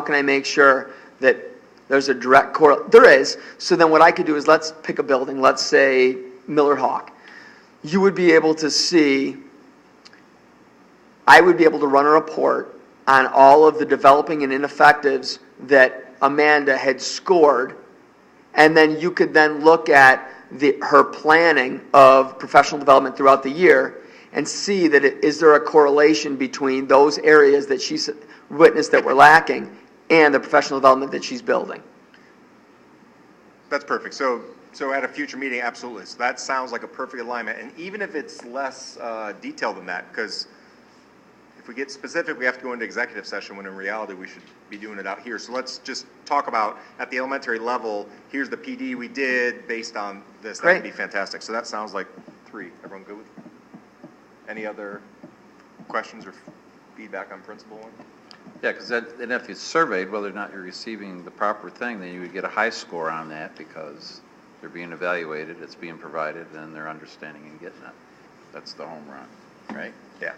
can I make sure that there's a direct correlation? There is. So then what I could do is, let's pick a building, let's say Miller Hawk. You would be able to see, I would be able to run a report on all of the developing and ineffectives that Amanda had scored, and then you could then look at her planning of professional development throughout the year and see that is there a correlation between those areas that she's witnessed that were lacking and the professional development that she's building. That's perfect. So at a future meeting, absolutely. So that sounds like a perfect alignment. And even if it's less detailed than that, because if we get specific, we have to go into executive session, when in reality we should be doing it out here. So let's just talk about, at the elementary level, here's the PD we did based on this. That would be fantastic. So that sounds like 3. Everyone good with it? Any other questions or feedback on principal one? Yeah, because then if it's surveyed whether or not you're receiving the proper thing, then you would get a high score on that because they're being evaluated, it's being provided, and they're understanding and getting it. That's the home run, right? Yeah.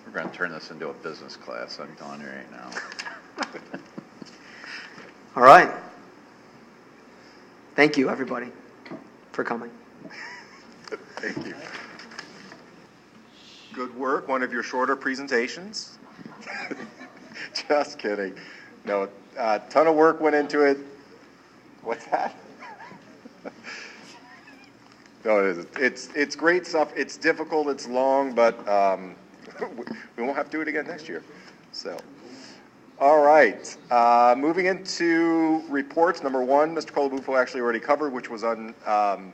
We're going to turn this into a business class, I'm telling you right now. All right. Thank you, everybody, for coming. Thank you. Good work. One of your shorter presentations. Just kidding. No, a ton of work went into it. What's that? No, it is. It's great stuff. It's difficult. It's long, but we won't have to do it again next year. So, all right. Moving into reports. Number 1, Mr. Colabufo actually already covered, which was on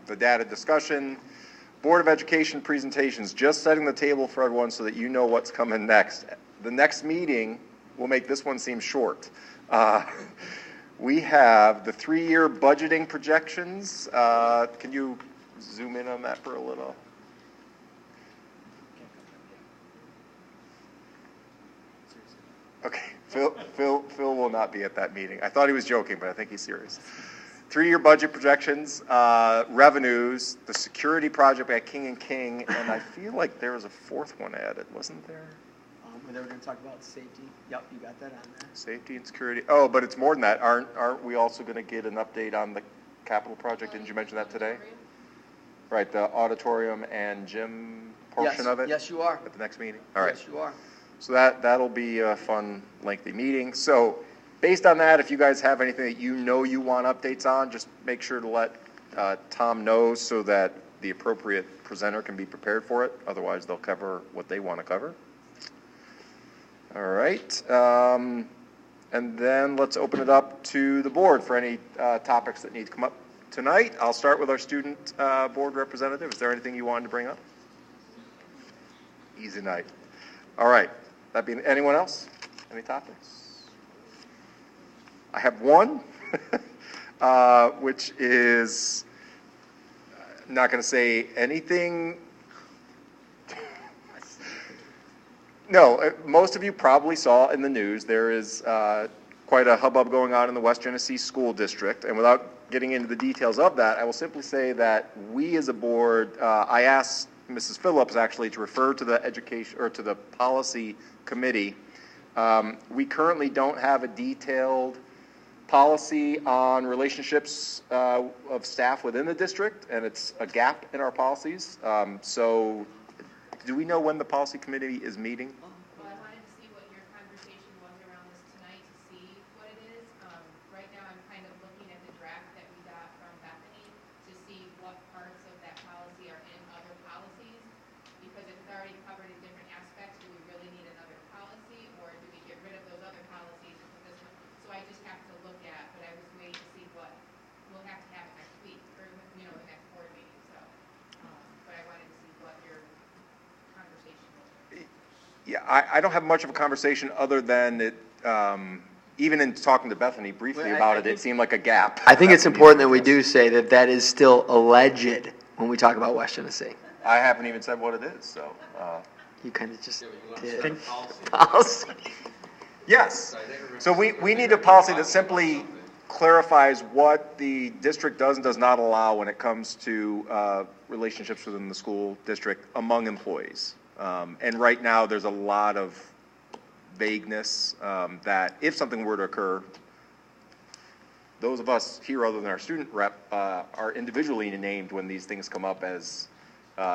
the data discussion. Board of Education presentations, just setting the table for everyone so that you know what's coming next. The next meeting will make this one seem short. We have the 3-year budgeting projections. Can you zoom in on that for a little? Okay, Phil will not be at that meeting. I thought he was joking, but I think he's serious. 3-year budget projections, revenues, the security project at King and King, and I feel like there was a 4th one added, wasn't there? They were going to talk about safety. Yep, you got that on there. Safety and security. Oh, but it's more than that. Aren't we also going to get an update on the capital project? Didn't you mention that today? Right, the auditorium and gym portion of it? Yes, you are. At the next meeting? All right. Yes, you are. So that'll be a fun, lengthy meeting. So based on that, if you guys have anything that you know you want updates on, just make sure to let Tom know so that the appropriate presenter can be prepared for it. Otherwise, they'll cover what they want to cover. All right. And then let's open it up to the board for any topics that need to come up tonight. I'll start with our student board representative. Is there anything you wanted to bring up? Easy night. All right. That being anyone else? Any topics? I have one, which is not going to say anything. No, most of you probably saw in the news there is quite a hubbub going on in the West Genesee School District, and without getting into the details of that, I will simply say that we as a board, I asked Mrs. Phillips actually to refer to the education or to the policy committee. We currently don't have a detailed policy on relationships of staff within the district, and it's a gap in our policies. So do we know when the policy committee is meeting? Well, I wanted to see what your conversation was around this tonight to see what it is. Right now I'm kind of looking at the draft that we got from Bethany to see what parts of that policy are in other policies, because if it's already covered in different aspects, do we really need another policy, or do we get rid of those other policies and put this one? So I just have to look at, but I was waiting to see what we'll have to have it next week, or the next board meeting. So, but I wanted to see what your conversation was. Yeah, I don't have much of a conversation other than it, even in talking to Bethany briefly about it, it seemed like a gap. I think it's important that we do say that that is still alleged when we talk about West Genesee. I haven't even said what it is, so. You kind of just did. Policy. Yes. So we need a policy that simply clarifies what the district does and does not allow when it comes to relationships within the school district among employees. And right now, there's a lot of vagueness, that if something were to occur, those of us here other than our student rep are individually named when these things come up as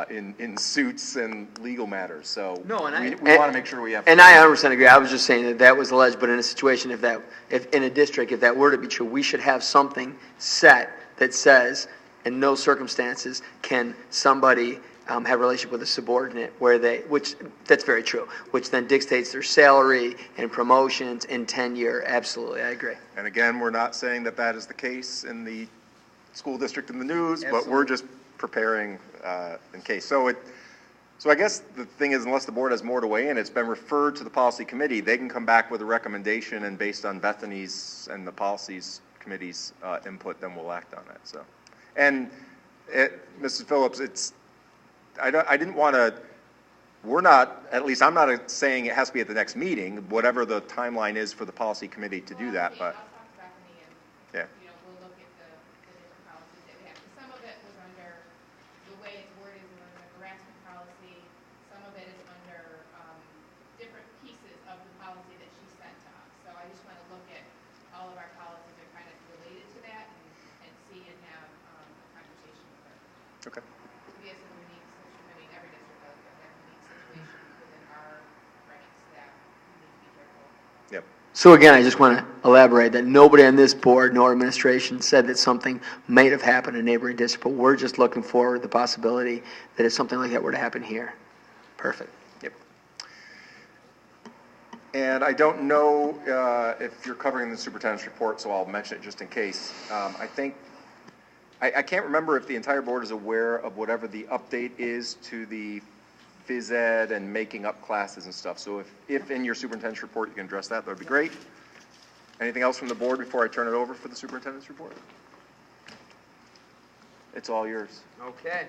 in suits and legal matters. So No, and we want to make sure we have. And I 100% agree. I was just saying that that was alleged, but in a situation, if in a district, if that were to be true, we should have something set that says, in no circumstances can somebody have a relationship with a subordinate which that's very true, which then dictates their salary and promotions and tenure. Absolutely, I agree. And again, we're not saying that that is the case in the school district in the news, but we're just preparing in case. So I guess the thing is, unless the board has more to weigh in, it's been referred to the policy committee. They can come back with a recommendation, and based on Bethany's and the policies committee's input, then we'll act on it. So, and Mrs. Phillips, I didn't want to. We're not. At least I'm not saying it has to be at the next meeting. Whatever the timeline is for the policy committee to do that, but I'll talk to Bethany and, yeah. We'll look at the different policies that we have. Some of it was under, the way it's worded is under the harassment policy. Some of it is under different pieces of the policy that she sent to us. So I just want to look at all of our policies are kind of related to that and see and have a conversation with her. Okay. We have some unique, every district does, but have unique situations within our ranks that we need to be careful. Yep. So again, I just want to elaborate that nobody on this board nor administration said that something might have happened in a neighboring district, but we're just looking forward to the possibility that if something like that were to happen here. Perfect. Yep. And I don't know if you're covering the superintendent's report, so I'll mention it just in case. I think, I can't remember if the entire board is aware of whatever the update is to the phys ed and making up classes and stuff. So if in your superintendent's report you can address that, that would be great. Anything else from the board before I turn it over for the superintendent's report? It's all yours. Okay.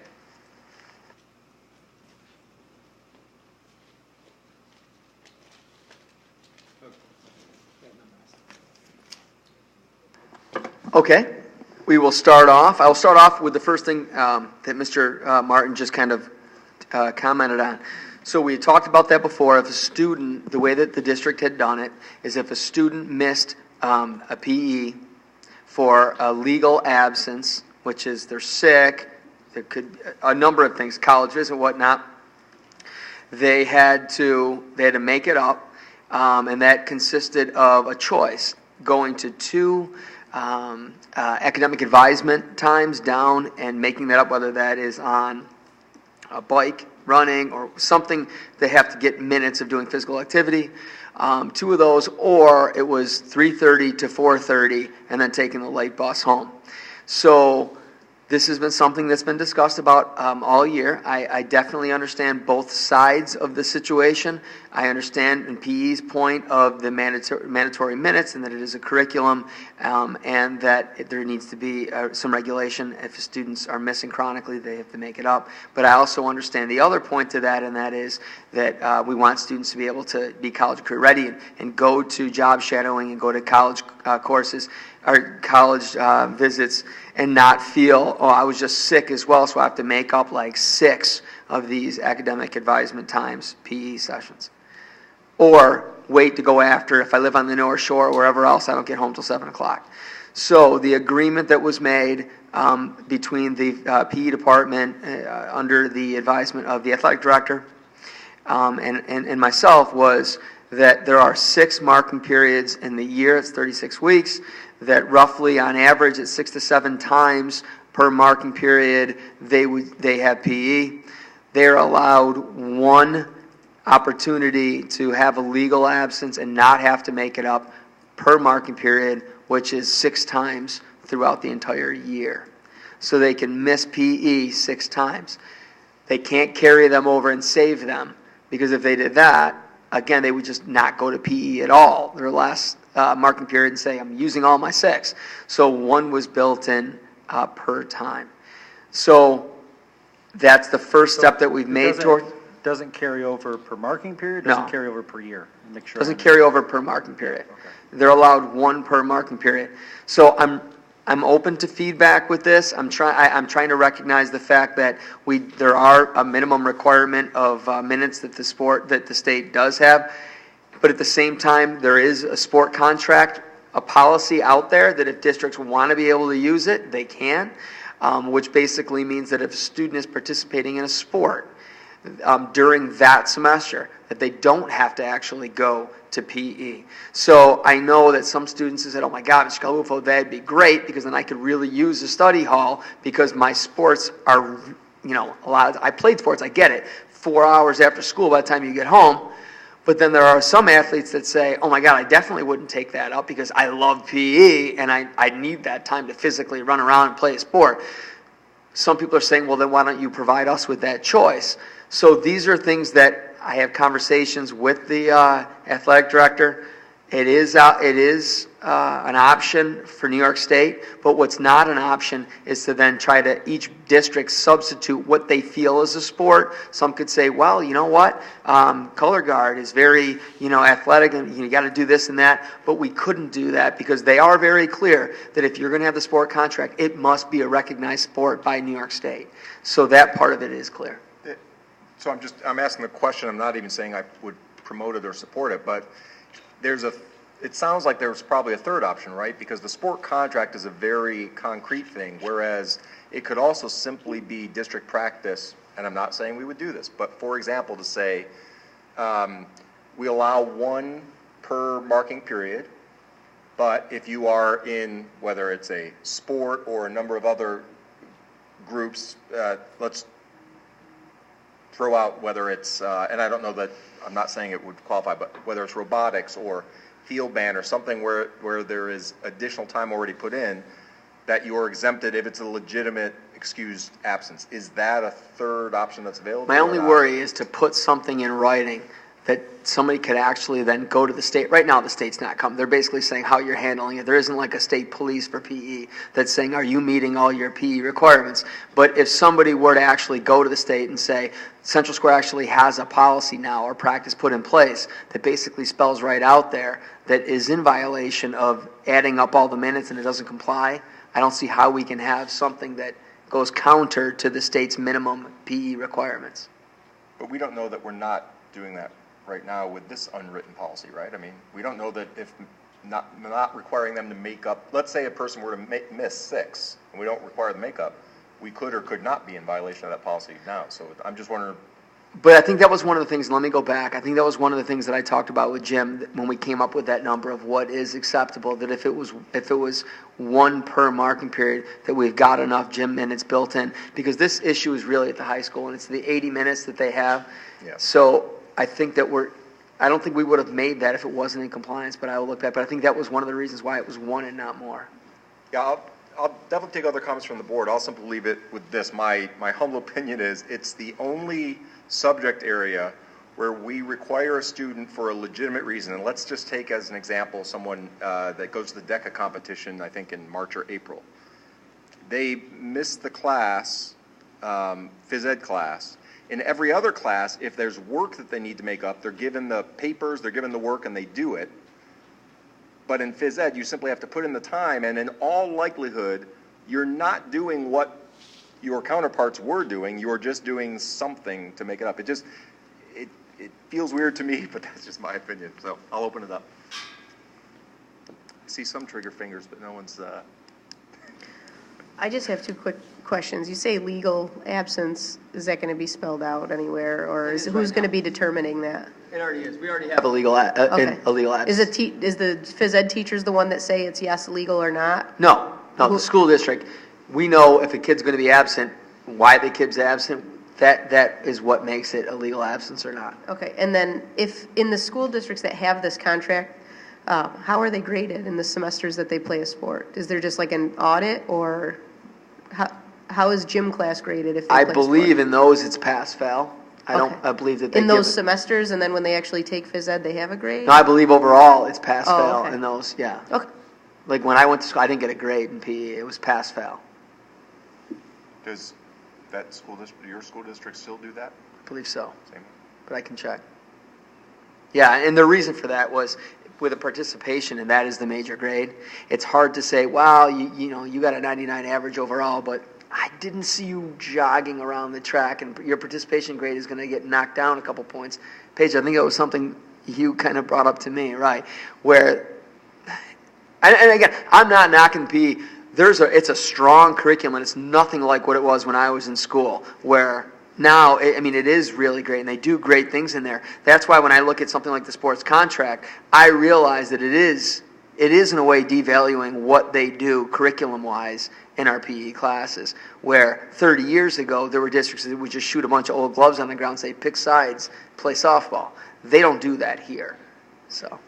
Okay, we will start off. I will start off with the first thing that Mr. Martin just kind of commented on. So we talked about that before. If a student, the way that the district had done it, is if a student missed a PE for a legal absence, which is they're sick, there could a number of things, college visit, whatnot. They had to make it up, and that consisted of a choice: going to 2 academic advisement times down and making that up, whether that is on a bike, running, or something. They have to get minutes of doing physical activity. 2 of those, or it was 3:30 to 4:30, and then taking the late bus home. So this has been something that's been discussed about all year. I definitely understand both sides of the situation. I understand in PE's point of the mandatory minutes and that it is a curriculum, and that there needs to be some regulation. If students are missing chronically, they have to make it up. But I also understand the other point to that, and that is that we want students to be able to be college career ready and go to job shadowing and go to college courses or college visits and not feel, oh, I was just sick as well, so I have to make up like 6 of these academic advisement times, PE sessions. Or wait to go after, if I live on the North Shore or wherever else, I don't get home till 7 o'clock. So the agreement that was made between the PE department under the advisement of the athletic director and myself was that there are 6 marking periods in the year. It's 36 weeks. That roughly, on average, at 6 to 7 times per marking period, they have PE. They're allowed 1 opportunity to have a legal absence and not have to make it up per marking period, which is 6 times throughout the entire year. So they can miss PE 6 times. They can't carry them over and save them, because if they did that, again, they would just not go to PE at all their last marking period and say, I'm using all my 6. So 1 was built in per time. So that's the first step that we've made toward. Doesn't carry over per marking period, No. doesn't carry over per year? Make sure. Doesn't carry over per marking period. Okay. They're allowed 1 per marking period. So I'm open to feedback with this. I'm trying to recognize the fact that there are a minimum requirement of minutes that the state does have. But at the same time, there is a sport contract, a policy out there that if districts want to be able to use it, they can, which basically means that if a student is participating in a sport during that semester, that they don't have to actually go to PE. So I know that some students have said, oh my God, Mr. Calufo, that'd be great because then I could really use the study hall because my sports are, I played sports, I get it, 4 hours after school by the time you get home. But then there are some athletes that say, oh my God, I definitely wouldn't take that up because I love PE and I need that time to physically run around and play a sport. Some people are saying, well, then why don't you provide us with that choice? So these are things that I have conversations with the athletic director. It is an option for New York State, but what's not an option is to then try to each district substitute what they feel is a sport. Some could say, well, you know what, color guard is very, athletic and you got to do this and that, but we couldn't do that because they are very clear that if you're going to have the sport contract, it must be a recognized sport by New York State. So that part of it is clear. So I'm asking the question, I'm not even saying I would promote it or support it, but it sounds like there's probably a third option, right? Because the sport contract is a very concrete thing, whereas it could also simply be district practice, and I'm not saying we would do this, but for example, to say we allow one per marking period, but if you are in, whether it's a sport or a number of other groups, let's throw out whether it's, and I don't know that, I'm not saying it would qualify, but whether it's robotics or field band or something where there is additional time already put in, that you're exempted if it's a legitimate excused absence. Is that a third option that's available? My only worry is to put something in writing that somebody could actually then go to the state. Right now, the state's not coming. They're basically saying how you're handling it. There isn't like a state police for PE that's saying, are you meeting all your PE requirements? But if somebody were to actually go to the state and say, Central Square actually has a policy now or practice put in place that basically spells right out there that is in violation of adding up all the minutes and it doesn't comply, I don't see how we can have something that goes counter to the state's minimum PE requirements. But we don't know that we're not doing that right now with this unwritten policy, right? I mean, we don't know that if not requiring them to make up, let's say a person were to miss 6 and we don't require the makeup, we could or could not be in violation of that policy now. So I'm just wondering. But I think that was one of the things, and let me go back, I think that was one of the things that I talked about with Jim when we came up with that number of what is acceptable, that if it was one per marking period, that we've got enough gym minutes built in, because this issue is really at the high school, and it's the 80 minutes that they have. Yeah. So I think that I don't think we would have made that if it wasn't in compliance, but I will look back. But I think that was one of the reasons why it was 1 and not more. Yeah, I'll definitely take other comments from the board. I'll simply leave it with this. My humble opinion is it's the only subject area where we require a student for a legitimate reason. And let's just take as an example someone that goes to the DECA competition, I think in March or April. They missed the class, phys ed class. In every other class, if there's work that they need to make up, they're given the papers, they're given the work, and they do it. But in phys ed, you simply have to put in the time, and in all likelihood, you're not doing what your counterparts were doing. You're just doing something to make it up. It feels weird to me, but that's just my opinion. So I'll open it up. I see some trigger fingers, but no one's. I just have 2 quick questions. You say legal absence. Is that going to be spelled out anywhere, or is who's going to be determining that? It already is. We already have a legal absence. Is the phys ed teachers the one that say it's yes legal or not? No, the school district. We know if a kid's going to be absent, why the kid's absent. That is what makes it a legal absence or not. Okay, and then if in the school districts that have this contract, how are they graded in the semesters that they play a sport? Is there just like an audit, or how is gym class graded if they play a sport? I believe in those it's pass-fail. I believe that they in those semesters, and then when they actually take phys ed, they have a grade? No, I believe overall it's pass-fail in those, yeah. Okay. Like when I went to school, I didn't get a grade in PE. It was pass-fail. Does that school district, your school district, still do that? I believe so, Same. but I can check. Yeah, and the reason for that was with a participation, and that is the major grade. It's hard to say, wow, you got a 99 average overall, but I didn't see you jogging around the track, and your participation grade is going to get knocked down a couple points. Paige, I think it was something you kind of brought up to me, right? Where, and again, I'm not knocking PE. It's a strong curriculum, and it's nothing like what it was when I was in school, where now, I mean, it is really great, and they do great things in there. That's why when I look at something like the sports contract, I realize that it is in a way devaluing what they do curriculum-wise in our PE classes, where 30 years ago there were districts that would just shoot a bunch of old gloves on the ground and say, pick sides, play softball. They don't do that here. So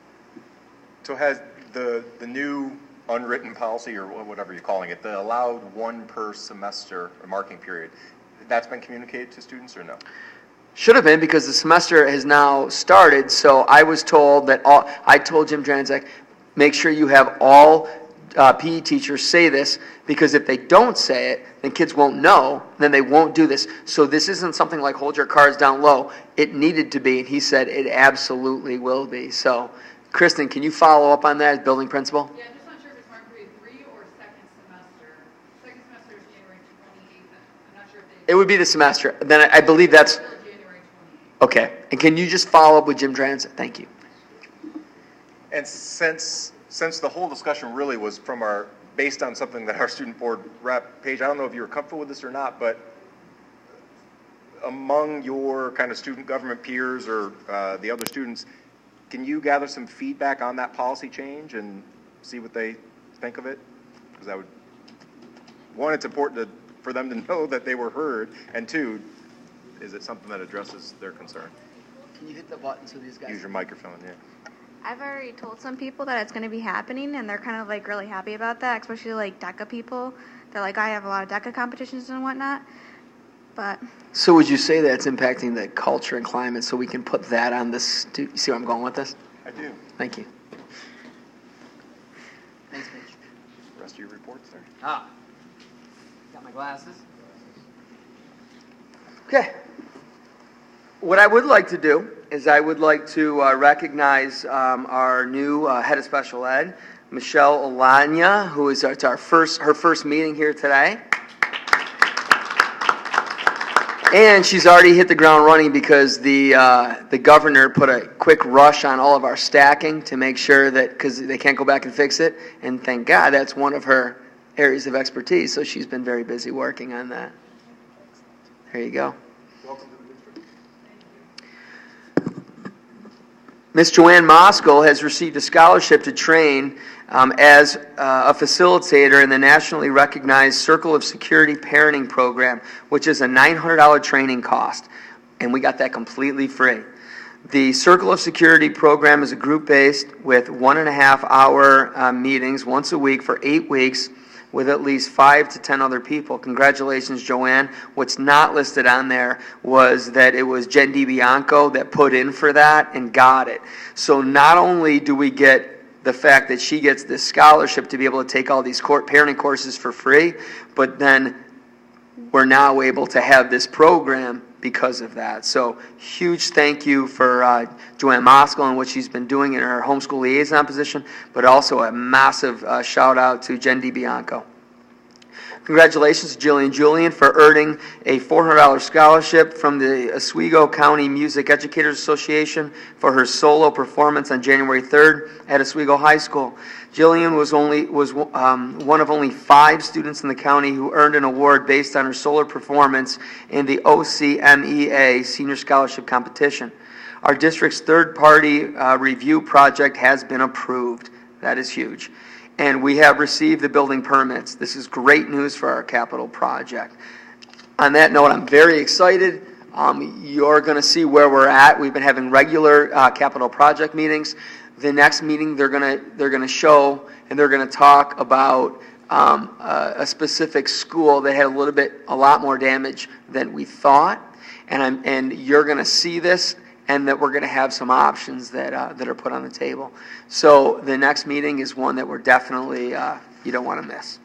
has the new unwritten policy, or whatever you're calling it, the allowed one per semester or marking period, that's been communicated to students or no? should have been, because the semester has now started. So I was told that I told Jim Dranzak, make sure you have all PE teachers say this, because if they don't say it, then kids won't know, then they won't do this. So this isn't something like hold your cards down low. It needed to be, and he said it absolutely will be. So, Kristen, can you follow up on that as building principal? Yeah, I'm just not sure if it's marked grade 3 or second semester. Second semester is January 28th. I'm not sure if they. It would be the semester. Then I believe that's January 28th. okay. And can you just follow up with Jim Dranzak? Thank you. And since the whole discussion really was based on something that our student board rep, Paige, I don't know if you were comfortable with this or not, but among your kind of student government peers or the other students, can you gather some feedback on that policy change and see what they think of it? Because one, it's important for them to know that they were heard, and two, is it something that addresses their concern? Can you hit the button so these guys... Use your microphone, yeah. I've already told some people that it's going to be happening, and they're kind of like really happy about that, especially like DECA people. They're like, I have a lot of DECA competitions and whatnot. But So would you say that's impacting the culture and climate, so we can put that on this? You see where I'm going with this? I do. Thank you. Thanks, Paige. Rest of your reports there. Got my glasses. Okay. What I would like to do is I would like to recognize our new head of special ed, Michelle Alanya, who is her first meeting here today. And she's already hit the ground running because the governor put a quick rush on all of our stacking to make sure that, because they can't go back and fix it, and thank God that's one of her areas of expertise, so she's been very busy working on that. There you go. Ms. Joanne Moskal has received a scholarship to train as a facilitator in the nationally recognized Circle of Security Parenting Program, which is a $900 training cost, and we got that completely free. The Circle of Security program is a group-based with 1.5-hour meetings once a week for 8 weeks with at least 5 to 10 other people. Congratulations, Joanne. What's not listed on there was that it was Jen DiBianco that put in for that and got it. So not only do we get the fact that she gets this scholarship to be able to take all these parenting courses for free, but then we're now able to have this program because of that. So huge thank you for Joanne Moskal and what she's been doing in her homeschool liaison position, but also a massive shout out to Jen DiBianco. Congratulations to Jillian Julian for earning a $400 scholarship from the Oswego County Music Educators Association for her solo performance on January 3rd at Oswego High School. Jillian was one of only 5 students in the county who earned an award based on her solo performance in the OCMEA Senior Scholarship Competition. Our district's third-party review project has been approved. That is huge. And we have received the building permits. This is great news for our capital project. On that note, I'm very excited. You're going to see where we're at. We've been having regular capital project meetings. The next meeting, they're going to show and they're going to talk about a specific school that had a lot more damage than we thought. And you're going to see this, and that we're going to have some options that are put on the table. So the next meeting is one that we're definitely, you don't want to miss.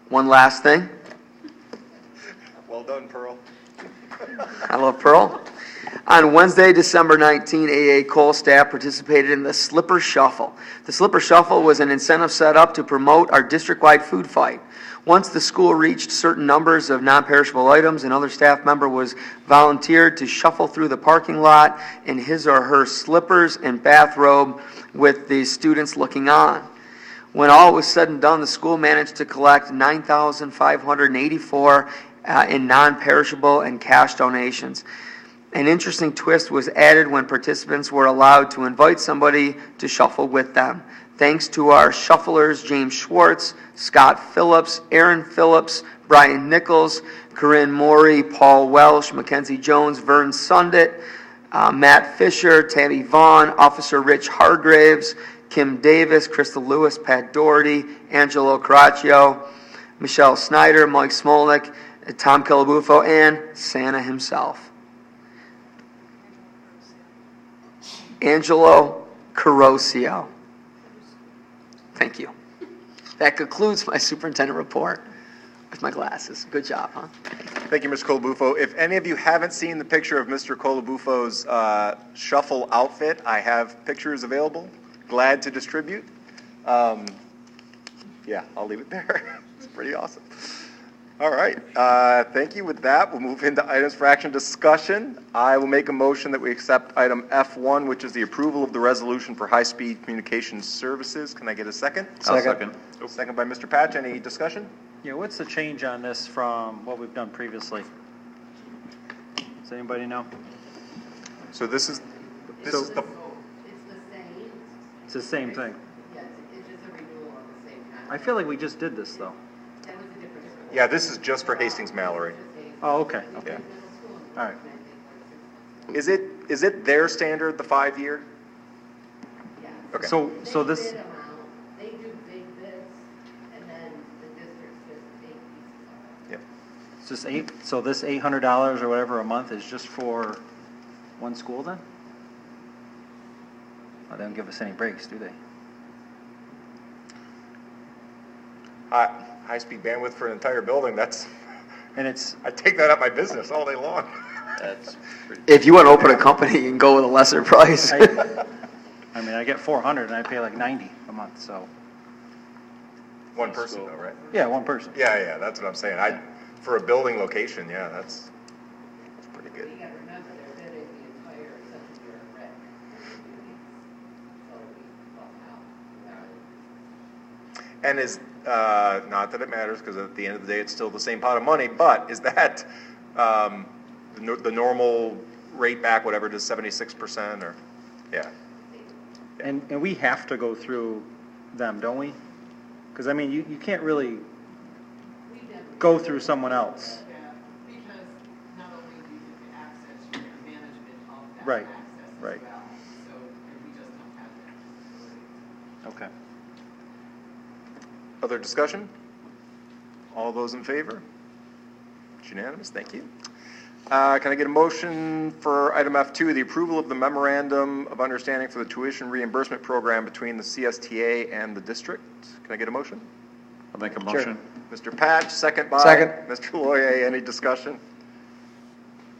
One last thing. Well done, Pearl. I love Pearl. On Wednesday, December 19, AA Cole staff participated in the Slipper Shuffle. The Slipper Shuffle was an incentive set up to promote our district-wide food fight. Once the school reached certain numbers of non-perishable items, another staff member was volunteered to shuffle through the parking lot in his or her slippers and bathrobe with the students looking on. When all was said and done, the school managed to collect $9,584 in non-perishable and cash donations. An interesting twist was added when participants were allowed to invite somebody to shuffle with them. Thanks to our shufflers James Schwartz, Scott Phillips, Aaron Phillips, Brian Nichols, Corinne Morey, Paul Welsh, Mackenzie Jones, Vern Sundit, Matt Fisher, Tammy Vaughn, Officer Rich Hargraves, Kim Davis, Crystal Lewis, Pat Doherty, Angelo Caraccio, Michelle Snyder, Mike Smolnick, Tom Calabufo, and Santa himself. Angelo Carosio. Thank you. That concludes my superintendent report with my glasses. Good job, huh? Thank you, Mr. Colabufo. If any of you haven't seen the picture of Mr. Colabufo's shuffle outfit, I have pictures available. Glad to distribute. Yeah, I'll leave it there. It's pretty awesome. All right. Thank you. With that, we'll move into items for action discussion. I will make a motion that we accept item F1, which is the approval of the resolution for high-speed communications services. Can I get a second? I'll second. Second by Mr. Patch. Any discussion? Yeah, what's the change on this from what we've done previously? Does anybody know? So this is the It's the same. It's the same thing. Yes, it's just a renewal of the same contract. I feel like we just did this, though. That was a different school. yeah. This is just for Hastings Mallory. Oh, okay, okay. Yeah. All right. Is it their standard, the 5-year? Yeah. Okay. So They this, bid 'em out. They do big bids, and then the districts just take pieces of it. Yeah. it's just so this $800 or whatever a month is just for one school then? Oh, they don't give us any breaks, do they? High-speed bandwidth for an entire building. That's And it's, I take that up my business all day long. That's pretty. If you want to open a company, you can go with a lesser price. I mean, I get 400 and I pay like 90 a month, so, One person though, right? yeah, one person. Yeah, that's what I'm saying. For a building location, yeah, that's pretty good. You gotta remember, they're bidding the entire second year of rec. So we bump out. And is, not that it matters, because at the end of the day, it's still the same pot of money, but is that the normal rate back, whatever it is, 76%, or, yeah. And we have to go through them, don't we? Because, I mean, you can't really go through someone else. Yeah, because not only do you get access, you get management of that Right, access as right. well. So, and we just don't have that. Okay. Other discussion? All those in favor? It's unanimous, thank you. Can I get a motion for item F2, the approval of the memorandum of understanding for the tuition reimbursement program between the CSTA and the district? Can I get a motion? I'll make a motion. Mr. Patch, second by? Second. Mr. Loyer, any discussion?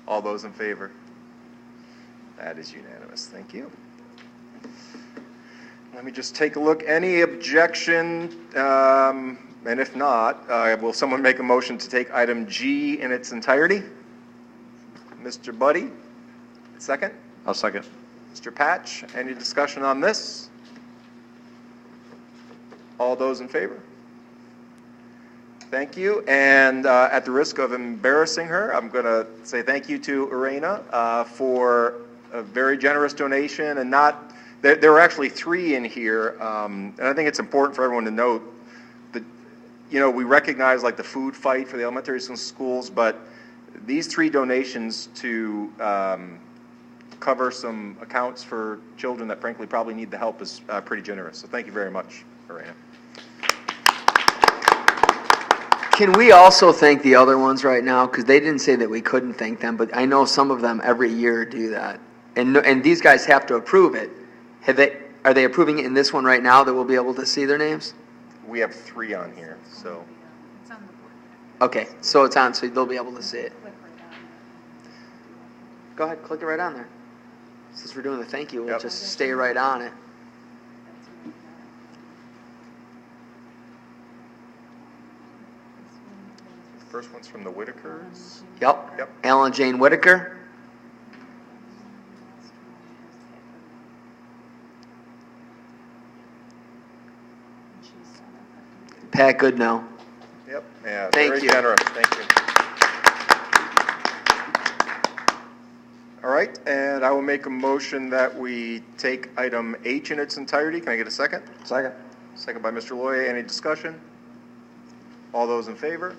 All those in favor? That is unanimous, thank you. Let me just take a look. Any objection? And if not, will someone make a motion to take item G in its entirety? Mr. Buddy, second. I'll second. Mr. Patch, any discussion on this? All those in favor? Thank you. And at the risk of embarrassing her, I'm going to say thank you to Irena for a very generous donation. And not, there were actually 3 in here. And I think it's important for everyone to note that, we recognize like the food fight for the elementary schools, but these 3 donations to cover some accounts for children that frankly probably need the help is pretty generous. So thank you very much, Irena. Can we also thank the other ones right now? Because they didn't say that we couldn't thank them, but I know some of them every year do that. And these guys have to approve it. Are they approving it in this one right now that we'll be able to see their names? We have 3 on here, so. It's on the board. Okay, so it's on, so they'll be able to see it. Go ahead, click it right on there. Since we're doing the thank you, we'll Yep. just stay right on it. First one's from the Whitakers. Yep. Yep. Alan Jane Whitaker. Pat Goodnow. Yep, yeah, Thank very you. generous, thank you. All right, and I will make a motion that we take item H in its entirety. Can I get a second? Second. Second by Mr. Loy. Any discussion? All those in favor?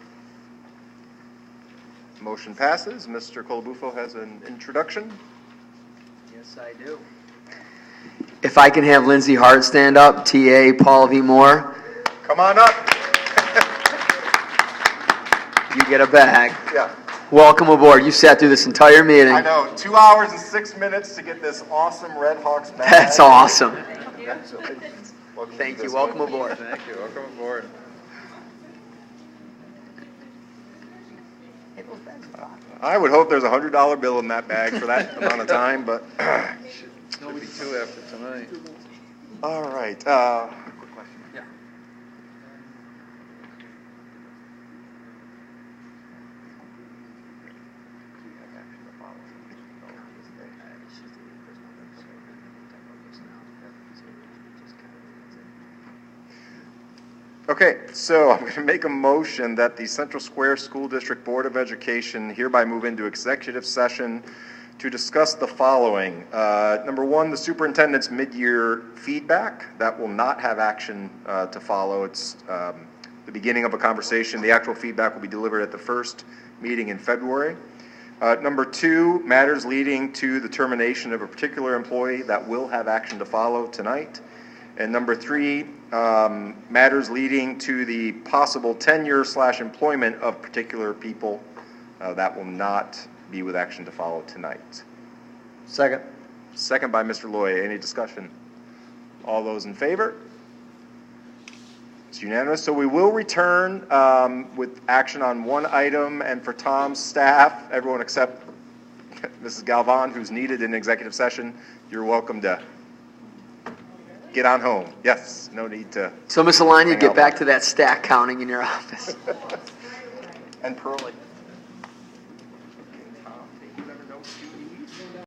Motion passes. Mr. Colabufo has an introduction. Yes, I do. If I can have Lindsay Hart stand up, TA Paul V. Moore, Come on up. you get a bag. Yeah, Welcome aboard. You sat through this entire meeting. I know, 2 hours and 6 minutes to get this awesome Red Hawks bag. That's awesome. Congratulations. Welcome Thank to you. this Welcome one. aboard. Thank you, welcome aboard. I would hope there's $100 bill in that bag for that amount of time, but, Should be two after tonight. all right. Quick question. Yeah. Okay, so I'm going to make a motion that the Central Square School District Board of Education hereby move into executive session to discuss the following. Number one, the superintendent's mid-year feedback. That will not have action to follow. It's the beginning of a conversation. The actual feedback will be delivered at the first meeting in February. Number two, matters leading to the termination of a particular employee. That will have action to follow tonight. And number three, matters leading to the possible tenure/employment of particular people. That will not be with action to follow tonight. Second. Second by Mr. Loy. Any discussion? All those in favor? It's unanimous. So we will return with action on one item, and for Tom's staff, everyone except Mrs. Galvan, who's needed in executive session, you're welcome to get on home. Yes, no need to. So, Miss Alani, Hang get out. back to that stack counting in your office. And Pearlie.